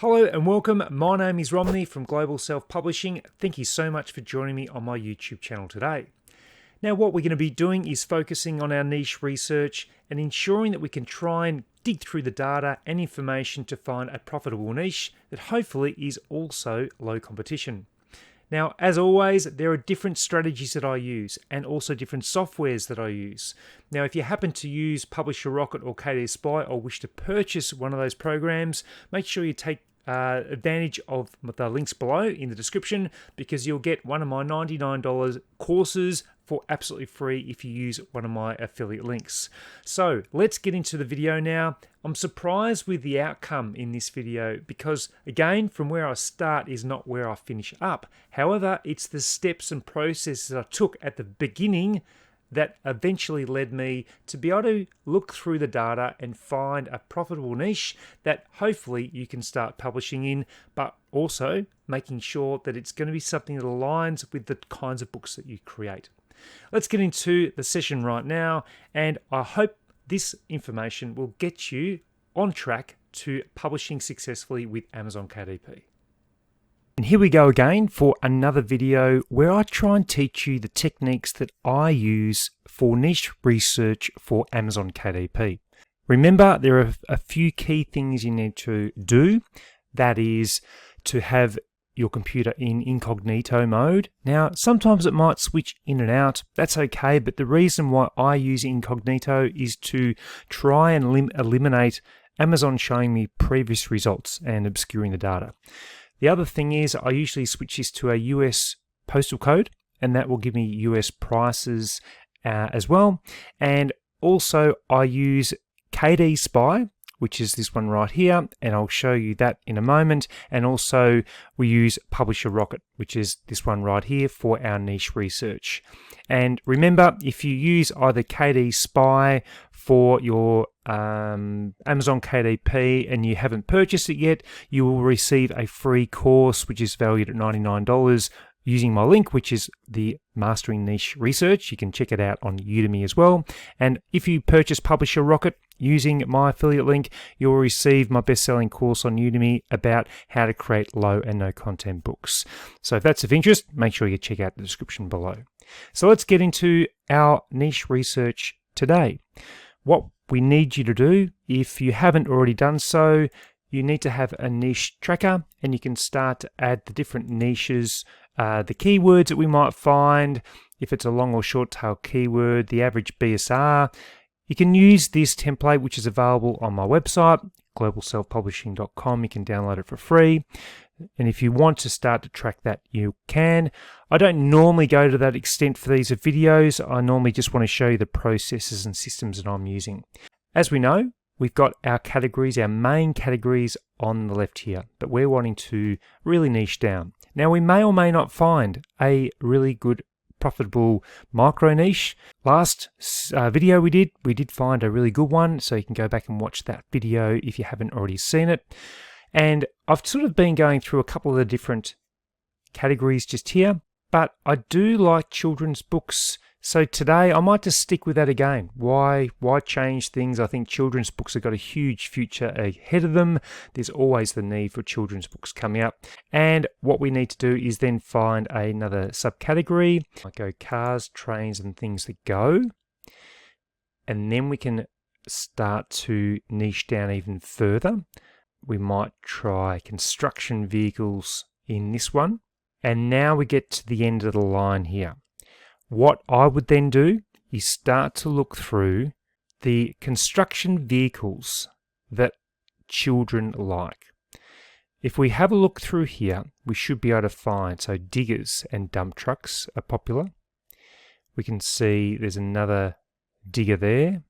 Hello and welcome. My name is Romney from Global Self-Publishing. Thank you so much for joining me on my YouTube channel today. Now, what we're going to be doing is focusing on our niche research and ensuring that we can try and dig through the data and information to find a profitable niche that hopefully is also low competition. Now, as always, there are different strategies that I use and also different softwares that I use. Now, if you happen to use Publisher Rocket or KDP or wish to purchase one of those programs, make sure you take advantage of the links below in the description, because you'll get one of my $99 courses for absolutely free if you use one of my affiliate links. So let's get into the video now. I'm surprised with the outcome in this video because, again, from where I start is not where I finish up. However, it's the steps and processes I took at the beginning that eventually led me to be able to look through the data and find a profitable niche that hopefully you can start publishing in, but also making sure that it's going to be something that aligns with the kinds of books that you create. Let's get into the session right now, and I hope this information will get you on track to publishing successfully with Amazon KDP. And here we go again for another video where I try and teach you the techniques that I use for niche research for Amazon KDP. Remember, there are a few key things you need to do. That is to have your computer in incognito mode. Now, sometimes it might switch in and out. That's okay, but the reason why I use incognito is to try and eliminate Amazon showing me previous results and obscuring the data. The other thing is I usually switch this to a US postal code, and that will give me US prices as well. And also I use KDP, which is this one right here, and I'll show you that in a moment. And also we use Publisher Rocket, which is this one right here for our niche research. And remember, if you use either KDP for your Amazon KDP and you haven't purchased it yet, you will receive a free course which is valued at $99 using my link, which is the Mastering Niche Research. You can check it out on Udemy as well. And if you purchase Publisher Rocket using my affiliate link, you'll receive my best-selling course on Udemy about how to create low and no content books. So if that's of interest, make sure you check out the description below. So let's get into our niche research today. What we need you to do, if you haven't already done so, you need to have a niche tracker, and you can start to add the different niches, the keywords that we might find, if it's a long or short tail keyword, the average BSR. You can use this template, which is available on my website, globalselfpublishing.com. You can download it for free. And if you want to start to track that, you can. I don't normally go to that extent for these videos. I normally just want to show you the processes and systems that I'm using. As we know, we've got our categories, our main categories on the left here, but we're wanting to really niche down. Now, we may or may not find a really good profitable micro niche. Last video we did find a really good one, so you can go back and watch that video if you haven't already seen it. And I've sort of been going through a couple of the different categories just here, but I do like children's books. So today I might just stick with that again. Why change things? I think children's books have got a huge future ahead of them. There's always the need for children's books coming up. And what we need to do is then find another subcategory. I go cars, trains, and things that go. And then we can start to niche down even further. We might try construction vehicles in this one. And now we get to the end of the line here. What I would then do is start to look through the construction vehicles that children like. If we have a look through here, we should be able to find, so diggers and dump trucks are popular. We can see there's another digger there.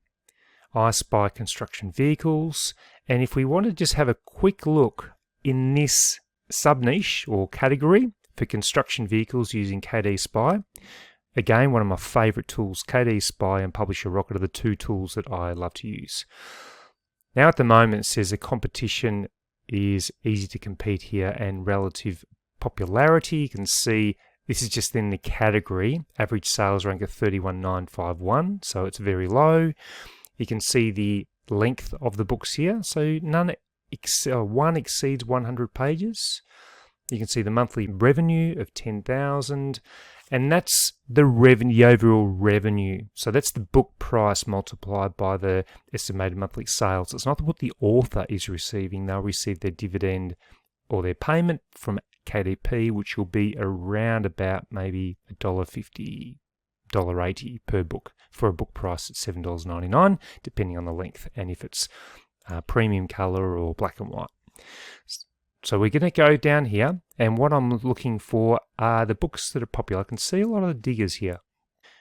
I spy construction vehicles. And if we want to just have a quick look in this sub-niche or category for construction vehicles using KDP, again, one of my favorite tools, KDP and Publisher Rocket, are the two tools that I love to use. Now at the moment it says the competition is easy to compete here and relative popularity. You can see this is just in the category, average sales rank of 31,951, so it's very low. You can see the length of the books here, so none one exceeds 100 pages. You can see the monthly revenue of 10,000, and that's the revenue, the overall revenue. So that's the book price multiplied by the estimated monthly sales. It's not what the author is receiving. They'll receive their dividend or their payment from KDP, which will be around about maybe $1.50, $1.80 per book for a book price at $7.99, depending on the length and if it's premium color or black and white. So we're going to go down here, and what I'm looking for are the books that are popular. I can see a lot of the diggers here.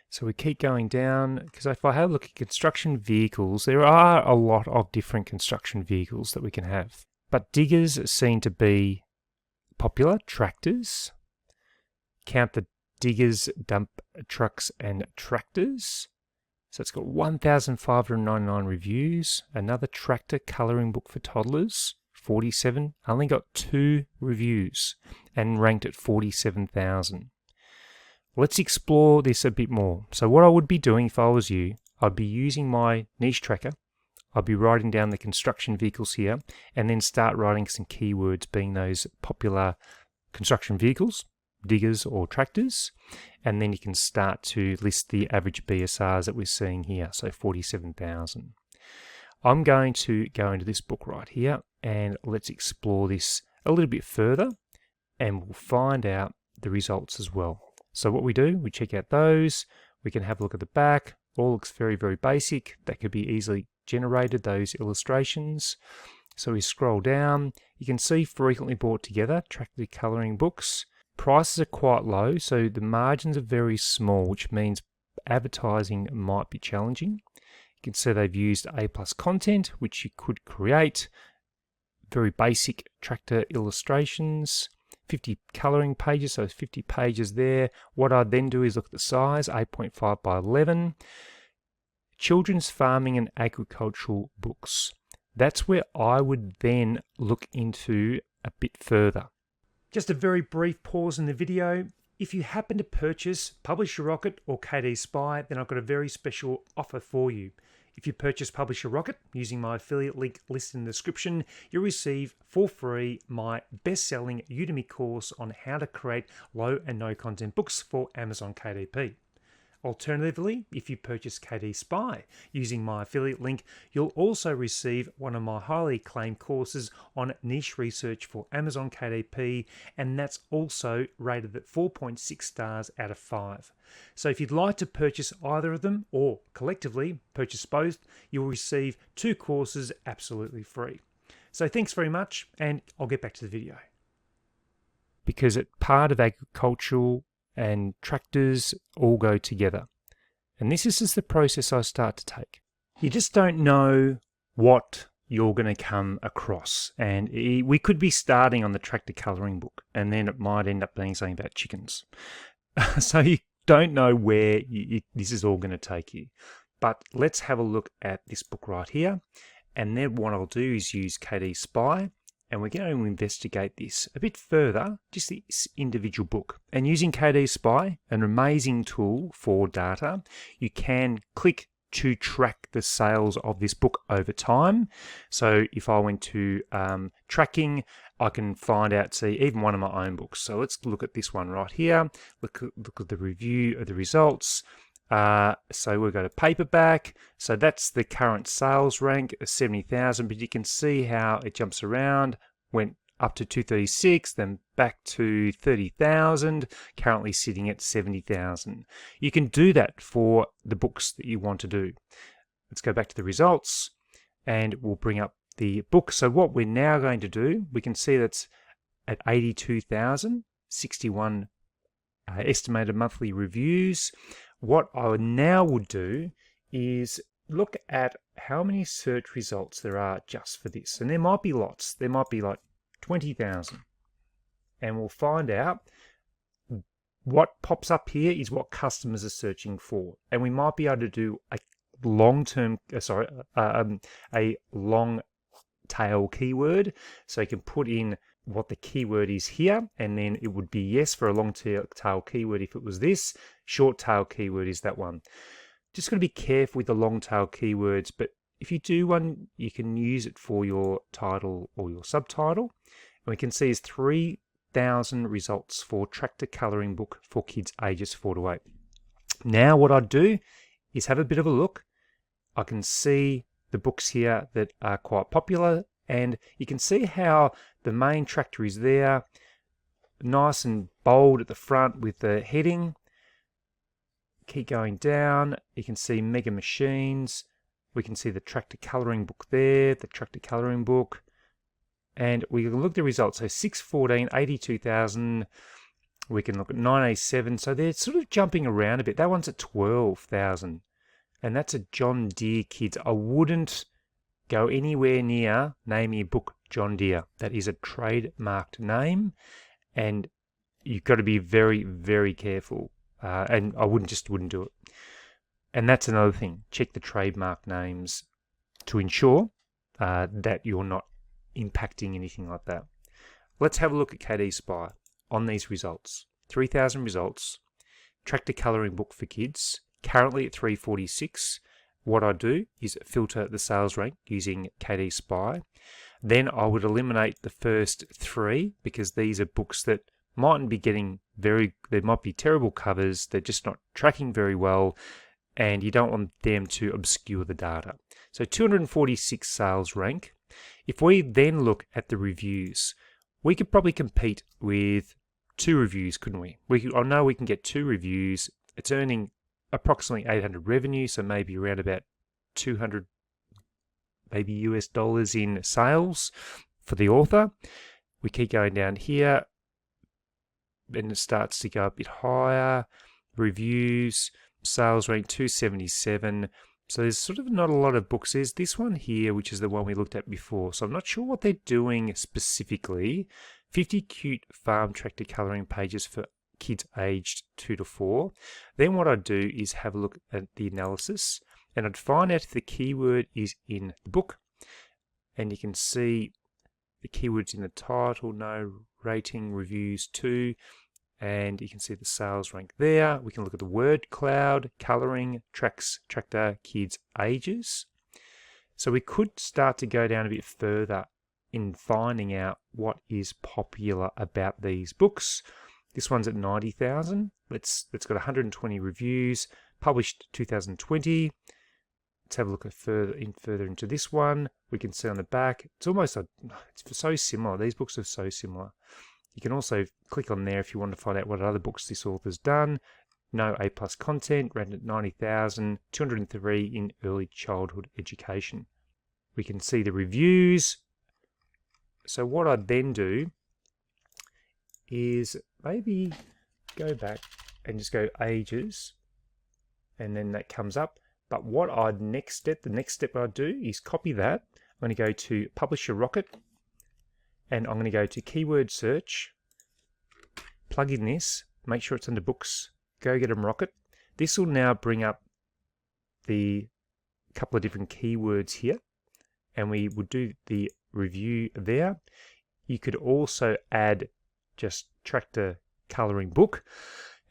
So we keep going down, because if I have a look at construction vehicles, there are a lot of different construction vehicles that we can have. But diggers seem to be popular. Tractors. Count the diggers, dump trucks, and tractors. So it's got 1,599 reviews. Another tractor colouring book for toddlers. 47, only got 2 reviews and ranked at 47,000. Let's explore this a bit more. So what I would be doing if I was you, I'd be using my niche tracker. I'd be writing down the construction vehicles here and then start writing some keywords being those popular construction vehicles, diggers or tractors. And then you can start to list the average BSRs that we're seeing here, so 47,000. I'm going to go into this book right here, and let's explore this a little bit further, and we'll find out the results as well. So what we do, we check out those, we can have a look at the back, all looks very, very basic. That could be easily generated, those illustrations. So we scroll down, you can see frequently bought together, tractor colouring books. Prices are quite low, so the margins are very small, which means advertising might be challenging. You can see they've used A+ content, which you could create. Very basic tractor illustrations. 50 colouring pages, so 50 pages there. What I then do is look at the size, 8.5 by 11. Children's farming and agricultural books. That's where I would then look into a bit further. Just a very brief pause in the video. If you happen to purchase Publisher Rocket or KD Spy, then I've got a very special offer for you. If you purchase Publisher Rocket using my affiliate link listed in the description, you'll receive for free my best-selling Udemy course on how to create low and no content books for Amazon KDP. Alternatively, if you purchase KD Spy using my affiliate link, you'll also receive one of my highly acclaimed courses on niche research for Amazon KDP, and that's also rated at 4.6 stars out of 5. So if you'd like to purchase either of them, or collectively purchase both, you'll receive 2 courses absolutely free. So thanks very much, and I'll get back to the video. Because it's part of agricultural and tractors all go together. And this is just the process I start to take. You just don't know what you're going to come across. And we could be starting on the tractor colouring book, and then it might end up being something about chickens. So you don't know where this is all going to take you. But let's have a look at this book right here. And then what I'll do is use KD Spy, and we're going to investigate this a bit further, just this individual book. And using KD Spy, an amazing tool for data, you can click to track the sales of this book over time. So if I went to tracking, I can find out, see, even one of my own books. So let's look at this one right here. Look at the review of the results. So we'll go to paperback. So that's the current sales rank, 70,000, but you can see how it jumps around, went up to 236, then back to 30,000, currently sitting at 70,000. You can do that for the books that you want to do. Let's go back to the results, and we'll bring up the book. So what we're now going to do, we can see that's at 82,000, 61 estimated monthly reviews. What I now would do is look at how many search results there are just for this. And there might be lots. There might be like 20,000. And we'll find out what pops up here is what customers are searching for. And we might be able to do a long tail keyword. So you can put in what the keyword is here, and then it would be yes for a long tail keyword if it was this. Short tail keyword is that one. Just got to be careful with the long tail keywords, but if you do one, you can use it for your title or your subtitle. And we can see is 3,000 results for tractor colouring book for kids ages 4 to 8. Now what I'd do is have a bit of a look. I can see the books here that are quite popular, and you can see how the main tractor is there, nice and bold at the front with the heading. Keep going down, you can see Mega Machines. We can see the tractor colouring book there, the tractor colouring book. And we can look at the results. So 614, 82,000. We can look at 987. So they're sort of jumping around a bit. That one's at 12,000. And that's a John Deere, kids. I wouldn't go anywhere near naming a book John Deere. That is a trademarked name. And you've got to be very, very careful. And I wouldn't do it. And that's another thing. Check the trademark names to ensure that you're not impacting anything like that. Let's have a look at KD Spy on these results. 3,000 results. Tractor colouring book for kids. Currently at 346. What I do is filter the sales rank using KD Spy. Then I would eliminate the first 3 because these are books that mightn't be getting there might be terrible covers. They're just not tracking very well. And you don't want them to obscure the data. So 246 sales rank. If we then look at the reviews, we could probably compete with 2 reviews, couldn't we? I know we can get 2 reviews. It's earning approximately 800 revenue, so maybe around about 200 maybe US dollars in sales for the author. We keep going down here, and it starts to go a bit higher. Reviews. Sales rank 277. So there's sort of not a lot of books. There's this one here, which is the one we looked at before. So I'm not sure what they're doing specifically. 50 cute farm tractor colouring pages for kids aged 2 to 4. Then what I'd do is have a look at the analysis, and I'd find out if the keyword is in the book. And you can see the keywords in the title, no rating, reviews 2. And you can see the sales rank there. We can look at the word cloud, colouring, tractor, kids, ages. So we could start to go down a bit further in finding out what is popular about these books. This one's at 90,000. It's got 120 reviews, published 2020. Let's have a look at further into this one. We can see on the back, it's so similar. These books are so similar. You can also click on there if you want to find out what other books this author's done. No A+ content, rated at 90,000, 203 in early childhood education. We can see the reviews. So what I'd then do is maybe go back and just go ages, and then that comes up. But what the next step I'd do is copy that. I'm going to go to Publisher Rocket, and I'm going to go to keyword search, plug in this, make sure it's under books, go get 'em Rocket. This will now bring up the couple of different keywords here, and we would do the review there. You could also add just tractor colouring book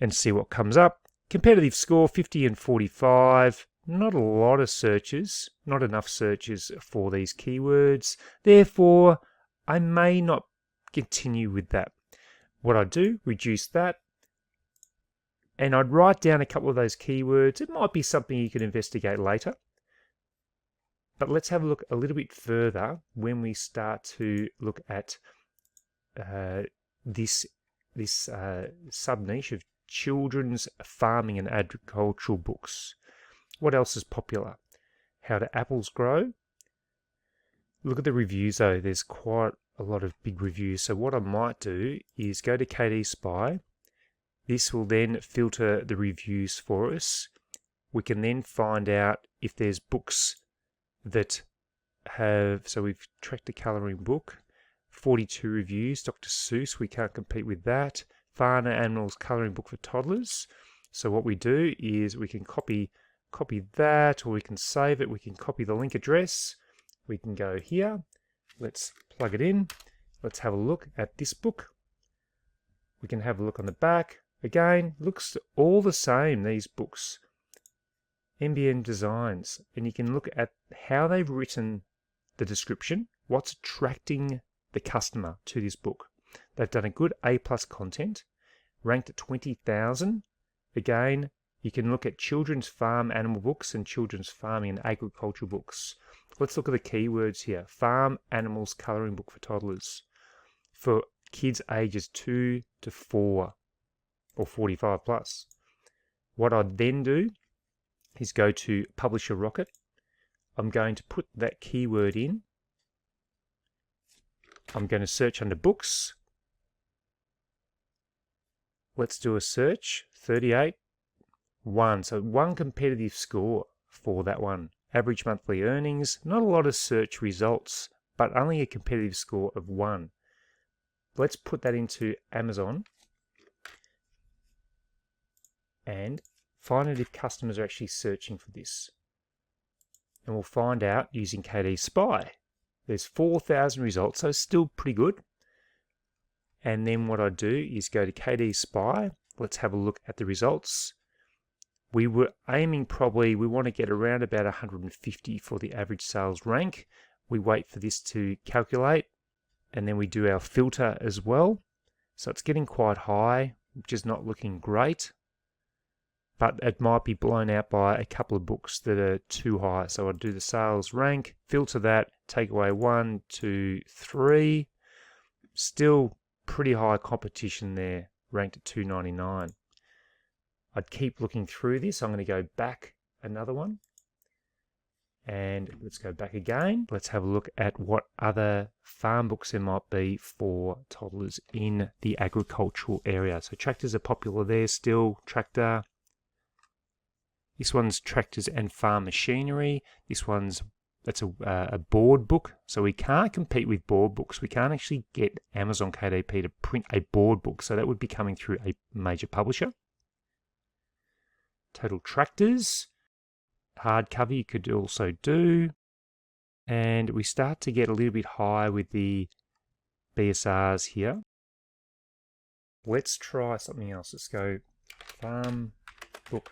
and see what comes up. Competitive score 50 and 45. Not a lot of searches, not enough searches for these keywords. Therefore, I may not continue with that. What I do, reduce that, and I'd write down a couple of those keywords. It might be something you can investigate later. But let's have a look a little bit further when we start to look at this sub-niche of children's farming and agricultural books. What else is popular? How do apples grow? Look at the reviews though, there's quite a lot of big reviews. So what I might do is go to KD Spy. This will then filter the reviews for us. We can then find out if there's books that have, so we've tracked a colouring book, 42 reviews, Dr. Seuss, we can't compete with that. Farmer Animals colouring book for toddlers. So what we do is we can copy that, or we can save it. We can copy the link address. We can go here. Let's plug it in. Let's have a look at this book. We can have a look on the back. Again, looks all the same, these books. NBN Designs, and you can look at how they've written the description, what's attracting the customer to this book. They've done a good A+ content, ranked at 20,000. Again, you can look at children's farm animal books and children's farming and agricultural books. Let's look at the keywords here. Farm animals colouring book for toddlers. For kids ages 2 to 4 or 45 plus. What I'd then do is go to Publisher Rocket. I'm going to put that keyword in. I'm going to search under books. Let's do a search. 38. 1. So 1 competitive score for that one. Average monthly earnings. Not a lot of search results, but only a competitive score of 1. Let's put that into Amazon and find out if customers are actually searching for this. And we'll find out using KD Spy. There's 4,000 results, so it's still pretty good. And then what I do is go to KD Spy. Let's have a look at the results. We were aiming we want to get around about 150 for the average sales rank. We wait for this to calculate, and then we do our filter as well. So it's getting quite high, which is not looking great. But it might be blown out by a couple of books that are too high. So I'll do the sales rank, filter that, take away 1, 2, 3. Still pretty high competition there, ranked at 299. I'd keep looking through this. I'm going to go back another one. And let's go back again. Let's have a look at what other farm books there might be for toddlers in the agricultural area. So tractors are popular there still. Tractor. This one's tractors and farm machinery. That's a board book. So we can't compete with board books. We can't actually get Amazon KDP to print a board book. So that would be coming through a major publisher. Total tractors. Hardcover you could also do. And we start to get a little bit high with the BSRs here. Let's try something else. Let's go farm book.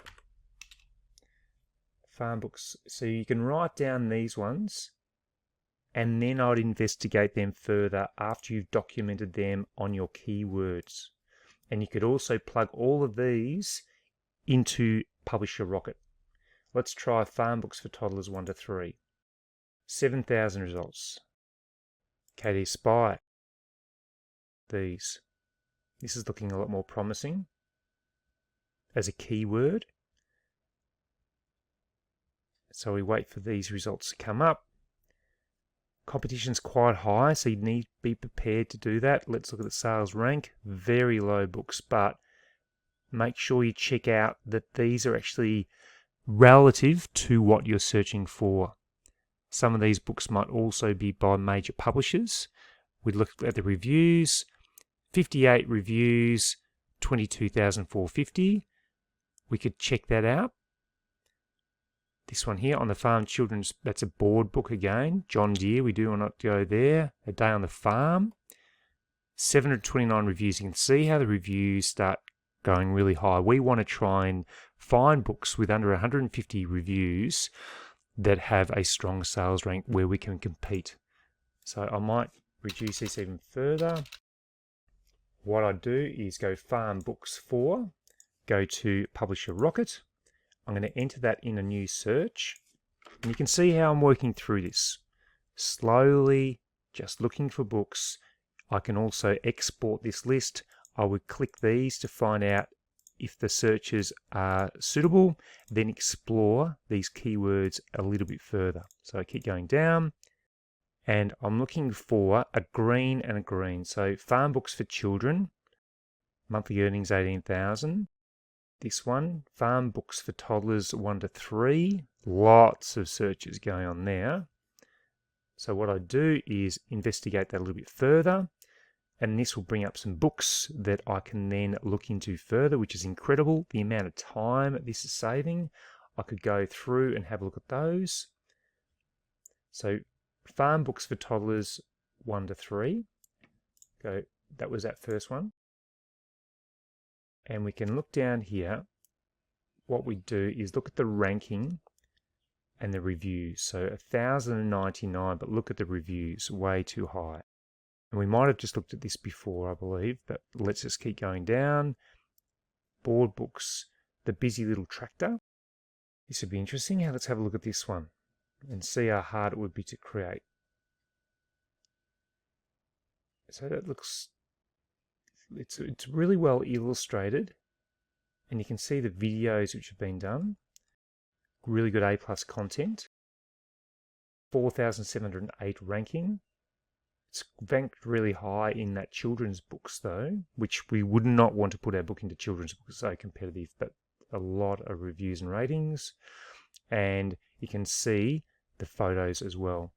Farm books. So you can write down these ones, and then I'd investigate them further after you've documented them on your keywords. And you could also plug all of these into Publisher Rocket. Let's try farm books for toddlers 1 to 3. 7,000 results. KD Spy. These. This is looking a lot more promising as a keyword. So we wait for these results to come up. Competition's quite high, so you need to be prepared to do that. Let's look at the sales rank. Very low books, but make sure you check out that these are actually relative to what you're searching for. Some of these books might also be by major publishers. We look at the reviews. 58 reviews, 22,450. We could check that out. This one here on the farm children's, that's a board book again. John Deere, we do not go there. A Day on the Farm. 729 reviews. You can see how the reviews start going really high. We want to try and find books with under 150 reviews that have a strong sales rank where we can compete. So I might reduce this even further. What I do is go Farm Books 4, go to Publisher Rocket. I'm going to enter that in a new search. And you can see how I'm working through this. Slowly, just looking for books. I can also export this list. I would click these to find out if the searches are suitable, then explore these keywords a little bit further. So I keep going down, and I'm looking for a green and a green. So farm books for children, monthly earnings 18,000. This one, farm books for toddlers 1 to 3. Lots of searches going on there. So what I do is investigate that a little bit further, and this will bring up some books that I can then look into further, which is incredible. The amount of time this is saving. I could go through and have a look at those. So farm books for toddlers 1 to 3. That was that first one. And we can look down here what we do is look at the ranking and the reviews. So 1,099, but look at the reviews, way too high. And we might have just looked at this before, I believe, but let's just keep going down. Board books, the busy little tractor. This would be interesting. Let's have a look at this one and see how hard it would be to create. So that looks, it's really well illustrated, and you can see the videos which have been done. Really good A+ content. 4,708 ranking. It's ranked really high in that children's books though, which we would not want to put our book into children's books, so competitive, but a lot of reviews and ratings. And you can see the photos as well,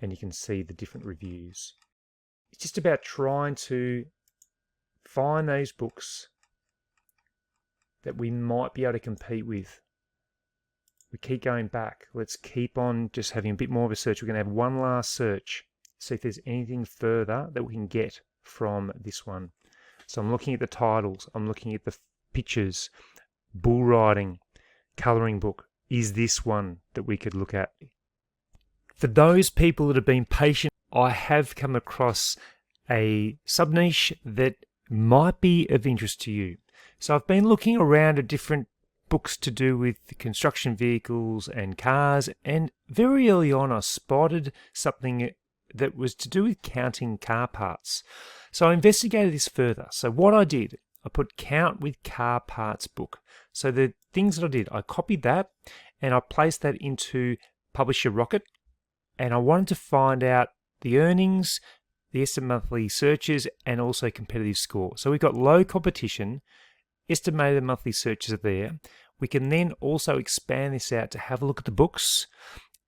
and you can see the different reviews. It's just about trying to find those books that we might be able to compete with. We keep going back. Let's keep on just having a bit more of a search. We're going to have one last search, see if there's anything further that we can get from this one. So I'm looking at the titles, I'm looking at the pictures, bull riding, colouring book. Is this one that we could look at? For those people that have been patient, I have come across a sub-niche that might be of interest to you. So I've been looking around at different books to do with construction vehicles and cars, and very early on I spotted something that was to do with counting car parts. So I investigated this further. So what I did, I put count with car parts book. So the things that I did, I copied that and I placed that into Publisher Rocket, and I wanted to find out the earnings, the estimated monthly searches, and also competitive score. So we've got low competition, estimated monthly searches are there. We can then also expand this out to have a look at the books,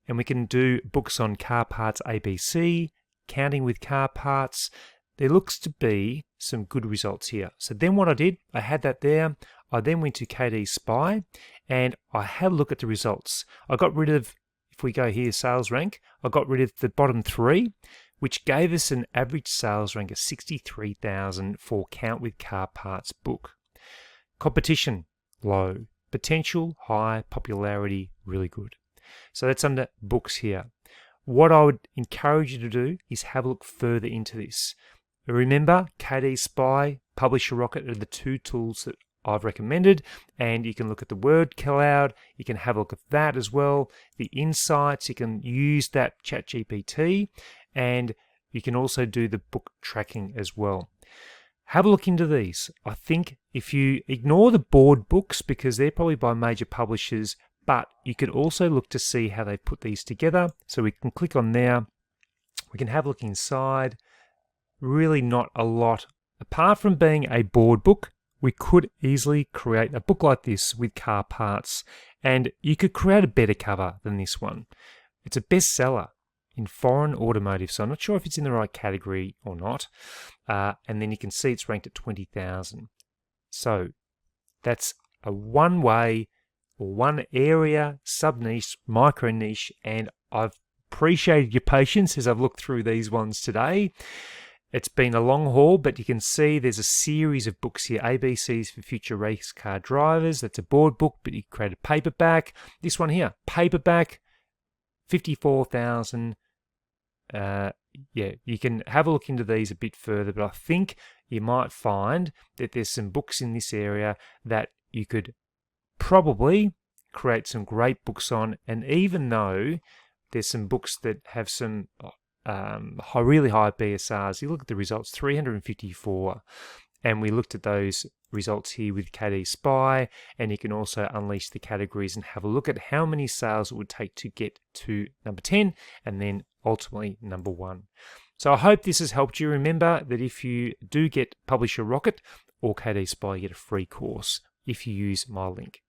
and we can do books on car parts ABC, counting with car parts. There looks to be some good results here. So then what I did, I had that there. I then went to KD Spy and I had a look at the results. I got rid of, if we go here, sales rank, I got rid of the bottom three, which gave us an average sales rank of 63,000 for count with car parts book. Competition, low. Potential, high. Popularity, really good. So that's under books here. What I would encourage you to do is have a look further into this. Remember, KD Spy, Publisher Rocket are the two tools that I've recommended, and you can look at the word cloud, you can have a look at that as well, the insights, you can use that ChatGPT, and you can also do the book tracking as well. Have a look into these. I think if you ignore the board books because they're probably by major publishers, but you could also look to see how they put these together. So we can click on there, we can have a look inside. Really not a lot. Apart from being a board book, we could easily create a book like this with car parts, and you could create a better cover than this one. It's a bestseller in foreign automotive, so I'm not sure if it's in the right category or not. And then you can see it's ranked at 20,000. So that's a one way or one area, sub-niche, micro-niche, and I've appreciated your patience as I've looked through these ones today. It's been a long haul, but you can see there's a series of books here. ABCs for future race car drivers. That's a board book, but you create a paperback. This one here, paperback, 54,000. Yeah, you can have a look into these a bit further, but I think you might find that there's some books in this area that you could probably create some great books on. And even though there's some books that have some really high BSRs, you look at the results, 354, and we looked at those results here with KD Spy, and you can also unleash the categories and have a look at how many sales it would take to get to number 10 and then ultimately number 1. So I hope this has helped you. Remember that if you do get Publisher Rocket or KD Spy, you get a free course if you use my link.